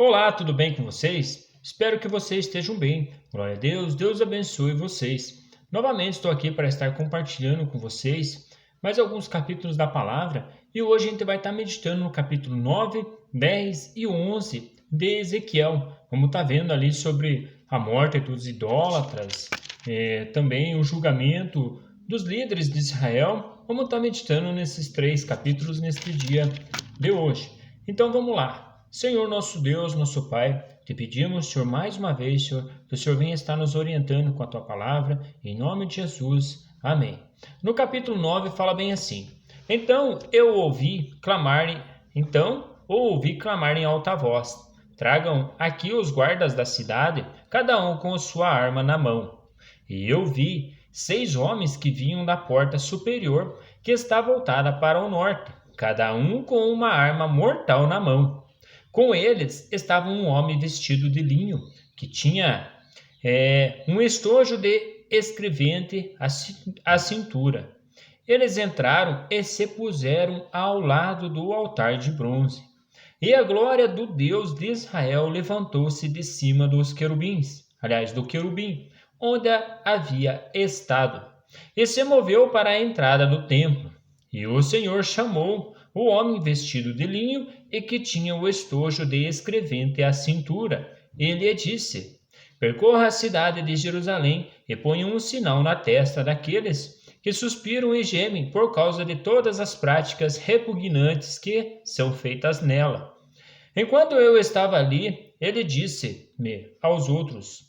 Olá, tudo bem com vocês? Espero que vocês estejam bem. Glória a Deus, Deus abençoe vocês. Novamente estou aqui para estar compartilhando com vocês mais alguns capítulos da palavra e hoje a gente vai estar meditando no capítulo 9, 10 e 11 de Ezequiel. Como está vendo ali sobre a morte dos idólatras, também o julgamento dos líderes de Israel. Vamos estar meditando nesses três capítulos neste dia de hoje. Então vamos lá. Senhor nosso Deus, nosso Pai, te pedimos, Senhor, mais uma vez, Senhor, que o Senhor venha estar nos orientando com a tua palavra, em nome de Jesus. Amém. No capítulo 9 fala bem assim: Então ouvi clamar em alta voz: Tragam aqui os guardas da cidade, cada um com sua arma na mão. E eu vi 6 homens que vinham da porta superior, que está voltada para o norte, cada um com uma arma mortal na mão. Com eles estava um homem vestido de linho, que tinha um estojo de escrevente à cintura. Eles entraram e se puseram ao lado do altar de bronze. E a glória do Deus de Israel levantou-se de cima dos querubins, do querubim, onde havia estado, e se moveu para a entrada do templo. E o Senhor chamou o homem vestido de linho e que tinha o estojo de escrevente à cintura. Ele lhe disse: Percorra a cidade de Jerusalém e ponha um sinal na testa daqueles que suspiram e gemem por causa de todas as práticas repugnantes que são feitas nela. Enquanto eu estava ali, ele disse-me aos outros: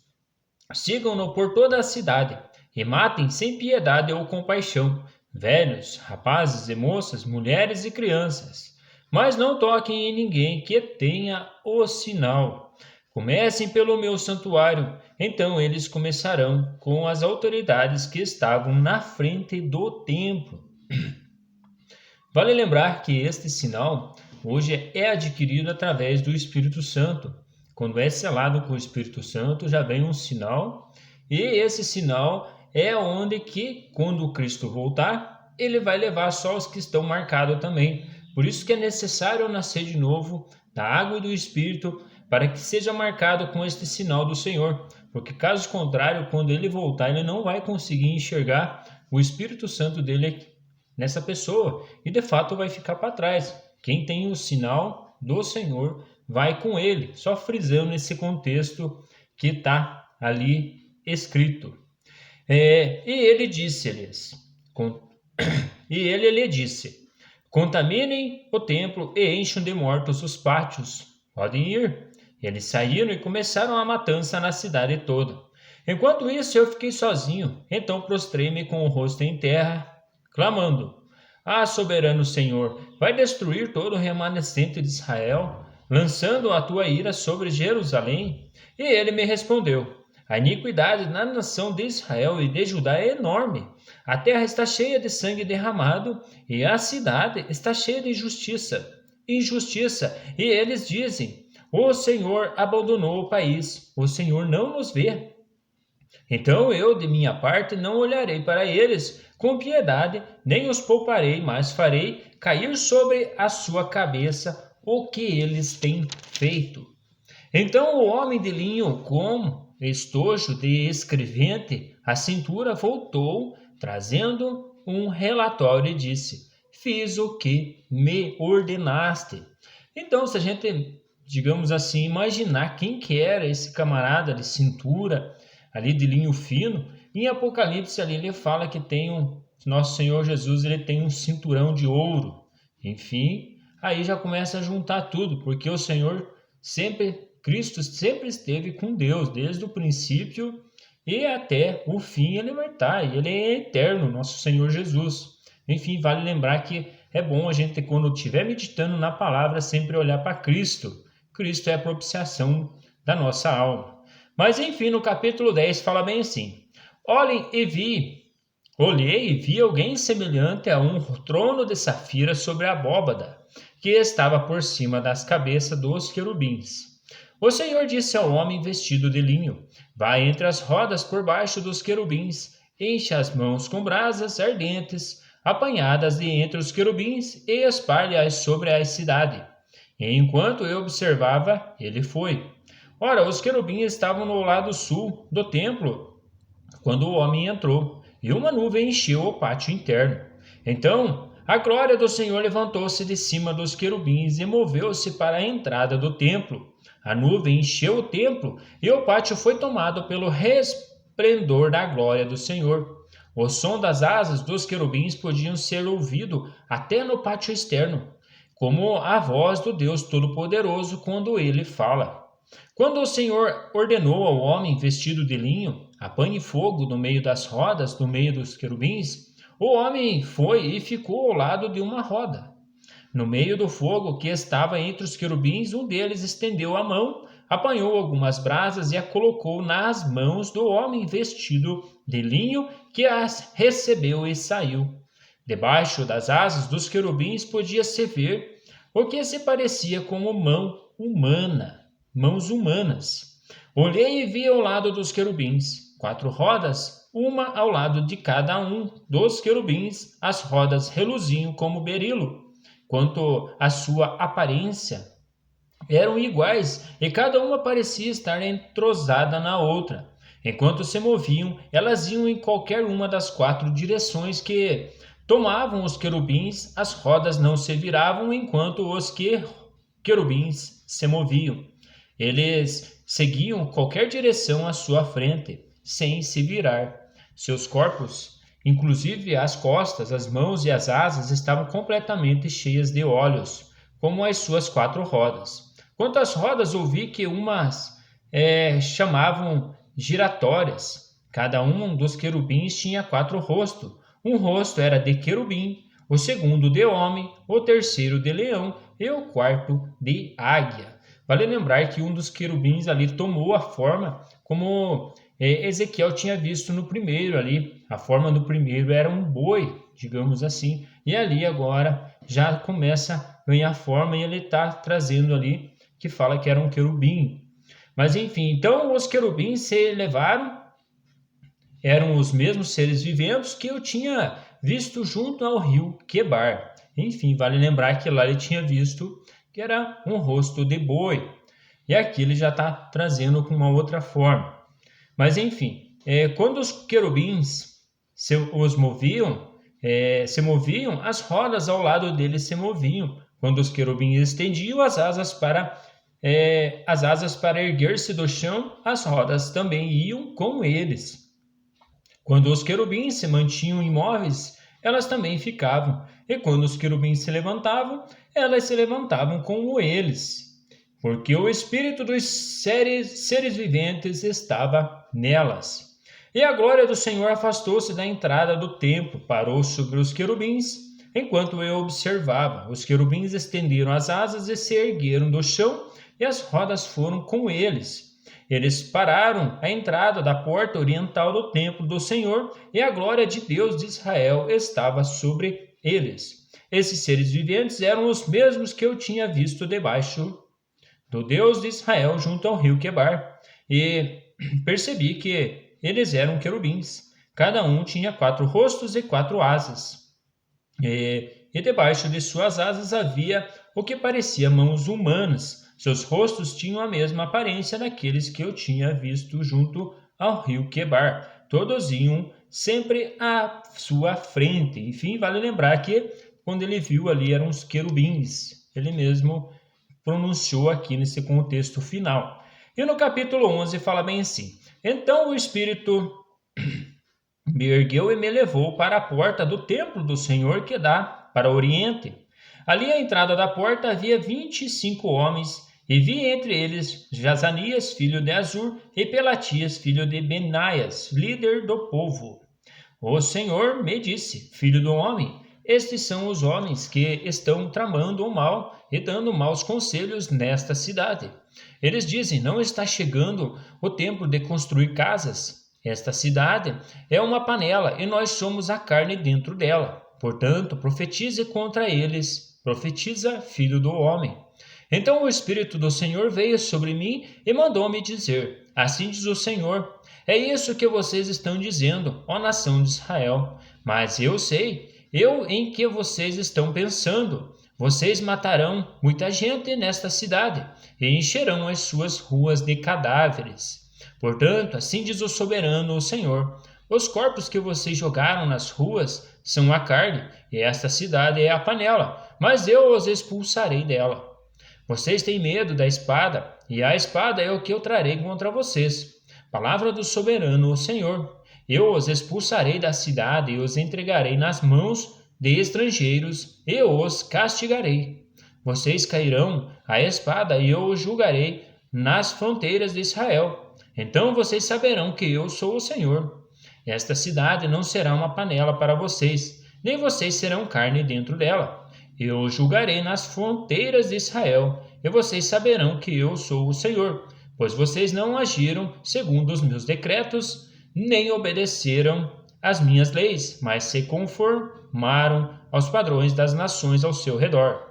Sigam-no por toda a cidade e matem sem piedade ou compaixão, velhos, rapazes e moças, mulheres e crianças. Mas não toquem em ninguém que tenha o sinal. Comecem pelo meu santuário. Então eles começarão com as autoridades que estavam na frente do templo. Vale lembrar que este sinal hoje é adquirido através do Espírito Santo. Quando é selado com o Espírito Santo, já vem um sinal, e esse sinal é onde que, quando Cristo voltar, ele vai levar só os que estão marcados também. Por isso que é necessário nascer de novo da água e do Espírito, para que seja marcado com este sinal do Senhor. Porque caso contrário, quando ele voltar, ele não vai conseguir enxergar o Espírito Santo dele nessa pessoa, e de fato vai ficar para trás. Quem tem o sinal do Senhor vai com ele, só frisando esse contexto que está ali escrito. E ele disse-lhes, e ele lhe disse: Contaminem o templo e encham de mortos os pátios. Podem ir. Eles saíram e começaram a matança na cidade toda. Enquanto isso, eu fiquei sozinho. Então prostrei-me com o rosto em terra, clamando: Ah, soberano Senhor, vai destruir todo o remanescente de Israel, lançando a tua ira sobre Jerusalém? E ele me respondeu: A iniquidade na nação de Israel e de Judá é enorme. A terra está cheia de sangue derramado e a cidade está cheia de injustiça. E eles dizem: O Senhor abandonou o país, o Senhor não nos vê. Então eu, de minha parte, não olharei para eles com piedade, nem os pouparei, mas farei cair sobre a sua cabeça o que eles têm feito. Então o homem de linho com estojo de escrevente à cintura voltou, trazendo um relatório e disse: Fiz o que me ordenaste. Então, se a gente, digamos assim, imaginar quem que era esse camarada de cintura, ali de linho fino, em Apocalipse ali ele fala que nosso Senhor Jesus, ele tem um cinturão de ouro. Enfim, aí já começa a juntar tudo, porque o Senhor Cristo sempre esteve com Deus, desde o princípio e até o fim ele vai estar, e ele é eterno, nosso Senhor Jesus. Enfim, vale lembrar que é bom a gente, quando estiver meditando na palavra, sempre olhar para Cristo. Cristo é a propiciação da nossa alma. Mas enfim, no capítulo 10 fala bem assim: Olhei e vi alguém semelhante a um trono de safira sobre a abóbada, que estava por cima das cabeças dos querubins. O Senhor disse ao homem vestido de linho: Vá entre as rodas por baixo dos querubins, enche as mãos com brasas ardentes, apanhadas de entre os querubins, e espalhe-as sobre a cidade. E enquanto eu observava, ele foi. Ora, os querubins estavam no lado sul do templo quando o homem entrou, e uma nuvem encheu o pátio interno. Então, a glória do Senhor levantou-se de cima dos querubins e moveu-se para a entrada do templo. A nuvem encheu o templo e o pátio foi tomado pelo resplendor da glória do Senhor. O som das asas dos querubins podiam ser ouvido até no pátio externo, como a voz do Deus Todo-Poderoso quando ele fala. Quando o Senhor ordenou ao homem vestido de linho, apanhe fogo no meio das rodas, no meio dos querubins, o homem foi e ficou ao lado de uma roda. No meio do fogo que estava entre os querubins, um deles estendeu a mão, apanhou algumas brasas e a colocou nas mãos do homem vestido de linho, que as recebeu e saiu. Debaixo das asas dos querubins podia-se ver o que se parecia com mãos humanas. Olhei e vi ao lado dos querubins 4 rodas, uma ao lado de cada um dos querubins. As rodas reluziam como berilo. Quanto à sua aparência, eram iguais e cada uma parecia estar entrosada na outra. Enquanto se moviam, elas iam em qualquer uma das 4 direções que tomavam os querubins. As rodas não se viravam enquanto os querubins se moviam. Eles seguiam qualquer direção à sua frente, sem se virar. Seus corpos, inclusive as costas, as mãos e as asas, estavam completamente cheias de olhos, como as suas 4 rodas. Quanto às rodas, ouvi que umas chamavam giratórias. Cada um dos querubins tinha 4 rostos. Um rosto era de querubim, o segundo de homem, o terceiro de leão e o quarto de águia. Vale lembrar que um dos querubins ali tomou a forma como Ezequiel tinha visto no primeiro ali. A forma do primeiro era um boi, digamos assim. E ali agora já começa a ganhar forma e ele está trazendo ali que fala que era um querubim. Mas enfim, então os querubins se elevaram, eram os mesmos seres viventes que eu tinha visto junto ao rio Quebar. Enfim, vale lembrar que lá ele tinha visto que era um rosto de boi. E aqui ele já está trazendo com uma outra forma. Mas enfim, quando os querubins se moviam, as rodas ao lado deles se moviam. Quando os querubins estendiam as asas para erguer-se do chão, as rodas também iam com eles. Quando os querubins se mantinham imóveis, elas também ficavam. E quando os querubins se levantavam, elas se levantavam como eles, porque o espírito dos seres viventes estava nelas. E a glória do Senhor afastou-se da entrada do templo, parou sobre os querubins, enquanto eu observava. Os querubins estenderam as asas e se ergueram do chão, e as rodas foram com eles. Eles pararam à entrada da porta oriental do templo do Senhor, e a glória de Deus de Israel estava sobre eles. Esses seres viventes eram os mesmos que eu tinha visto debaixo do Deus de Israel junto ao rio Quebar, e percebi que eles eram querubins. Cada um tinha 4 rostos e 4 asas. E debaixo de suas asas havia o que parecia mãos humanas. Seus rostos tinham a mesma aparência daqueles que eu tinha visto junto ao rio Quebar. Todos iam sempre à sua frente. Enfim, vale lembrar que quando ele viu ali eram os querubins. Ele mesmo pronunciou aqui nesse contexto final. E no capítulo 11 fala bem assim: então o Espírito me ergueu e me levou para a porta do templo do Senhor que dá para o oriente. Ali à entrada da porta havia 25 homens, e vi entre eles Jazanias, filho de Azur, e Pelatias, filho de Benaias, líder do povo. O Senhor me disse: filho do homem, estes são os homens que estão tramando o mal e dando maus conselhos nesta cidade. Eles dizem: não está chegando o tempo de construir casas. Esta cidade é uma panela e nós somos a carne dentro dela. Portanto, profetize contra eles. Profetiza, filho do homem. Então o Espírito do Senhor veio sobre mim e mandou-me dizer: assim diz o Senhor, é isso que vocês estão dizendo, ó nação de Israel. Mas eu sei, em que vocês estão pensando. Vocês matarão muita gente nesta cidade e encherão as suas ruas de cadáveres. Portanto, assim diz o soberano, o Senhor: os corpos que vocês jogaram nas ruas são a carne, e esta cidade é a panela, mas eu os expulsarei dela. Vocês têm medo da espada, e a espada é o que eu trarei contra vocês. Palavra do soberano, o Senhor: eu os expulsarei da cidade e os entregarei nas mãos de estrangeiros e os castigarei. Vocês cairão à espada e eu os julgarei nas fronteiras de Israel. Então vocês saberão que eu sou o Senhor. Esta cidade não será uma panela para vocês, nem vocês serão carne dentro dela. Eu os julgarei nas fronteiras de Israel, e vocês saberão que eu sou o Senhor, pois vocês não agiram segundo os meus decretos, nem obedeceram às minhas leis, mas se conformaram aos padrões das nações ao seu redor.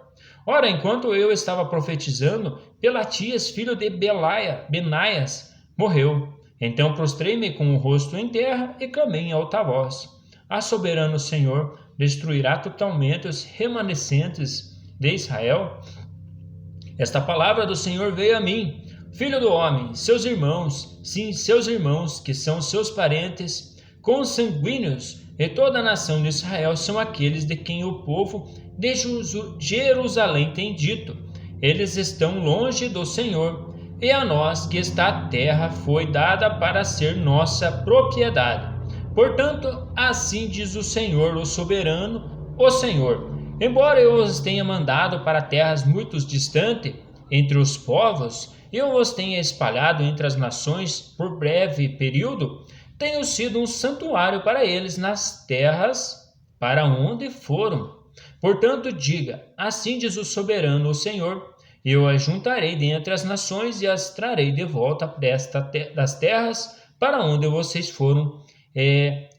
Ora, enquanto eu estava profetizando, Pelatias, filho de Benaias, morreu. Então prostrei-me com o rosto em terra e clamei em alta voz: a soberano Senhor destruirá totalmente os remanescentes de Israel? Esta palavra do Senhor veio a mim: filho do homem, seus irmãos, sim, seus irmãos, que são seus parentes consanguíneos, e toda a nação de Israel são aqueles de quem o povo de Jerusalém tem dito: eles estão longe do Senhor, e a nós que esta terra foi dada para ser nossa propriedade. Portanto, assim diz o Senhor, o soberano, o Senhor: embora eu os tenha mandado para terras muito distantes, entre os povos, eu os tenha espalhado entre as nações por breve período, tenho sido um santuário para eles nas terras para onde foram. Portanto, diga: assim diz o soberano, o Senhor: eu as juntarei dentre as nações e as trarei de volta das terras para onde vocês foram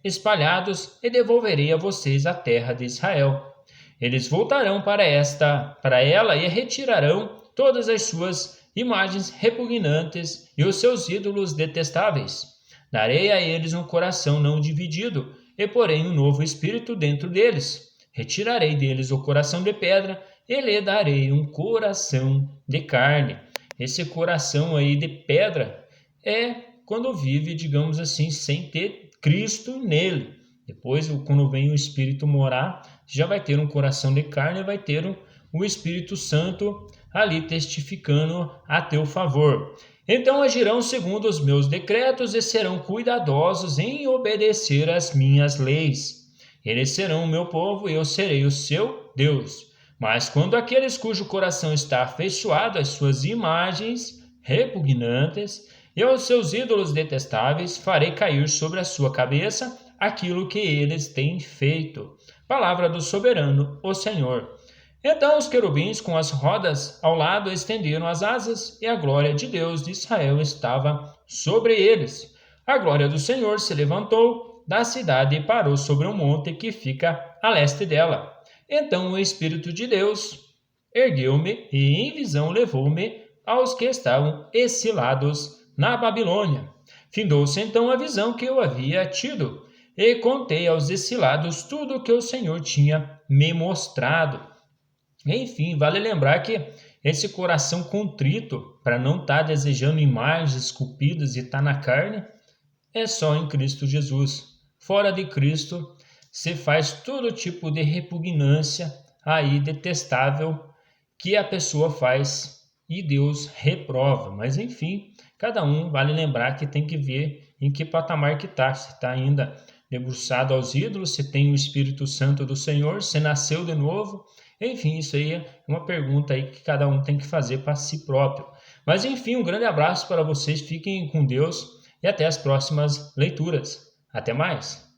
espalhados, e devolverei a vocês a terra de Israel. Eles voltarão para ela e retirarão todas as suas imagens repugnantes e os seus ídolos detestáveis. Darei a eles um coração não dividido e porém um novo espírito dentro deles. Retirarei deles o coração de pedra e lhe darei um coração de carne. Esse coração aí de pedra é quando vive, digamos assim, sem ter Cristo nele. Depois, quando vem o Espírito morar, já vai ter um coração de carne e vai ter o Espírito Santo ali testificando a teu favor. Então agirão segundo os meus decretos e serão cuidadosos em obedecer às minhas leis. Eles serão o meu povo e eu serei o seu Deus. Mas quando aqueles cujo coração está afeiçoado às suas imagens repugnantes e aos seus ídolos detestáveis, farei cair sobre a sua cabeça aquilo que eles têm feito. Palavra do soberano, o Senhor. Então os querubins com as rodas ao lado estenderam as asas, e a glória de Deus de Israel estava sobre eles. A glória do Senhor se levantou da cidade e parou sobre um monte que fica a leste dela. Então o Espírito de Deus ergueu-me e em visão levou-me aos que estavam exilados na Babilônia. Findou-se então a visão que eu havia tido, e contei aos exilados tudo o que o Senhor tinha me mostrado. Enfim, vale lembrar que esse coração contrito, para não estar desejando imagens esculpidas e estar na carne, é só em Cristo Jesus. Fora de Cristo, se faz todo tipo de repugnância aí detestável que a pessoa faz e Deus reprova. Mas enfim, cada um vale lembrar que tem que ver em que patamar que está. Se está ainda debruçado aos ídolos, se tem o Espírito Santo do Senhor, se nasceu de novo. Enfim, isso aí é uma pergunta aí que cada um tem que fazer para si próprio. Mas enfim, um grande abraço para vocês, fiquem com Deus e até as próximas leituras. Até mais!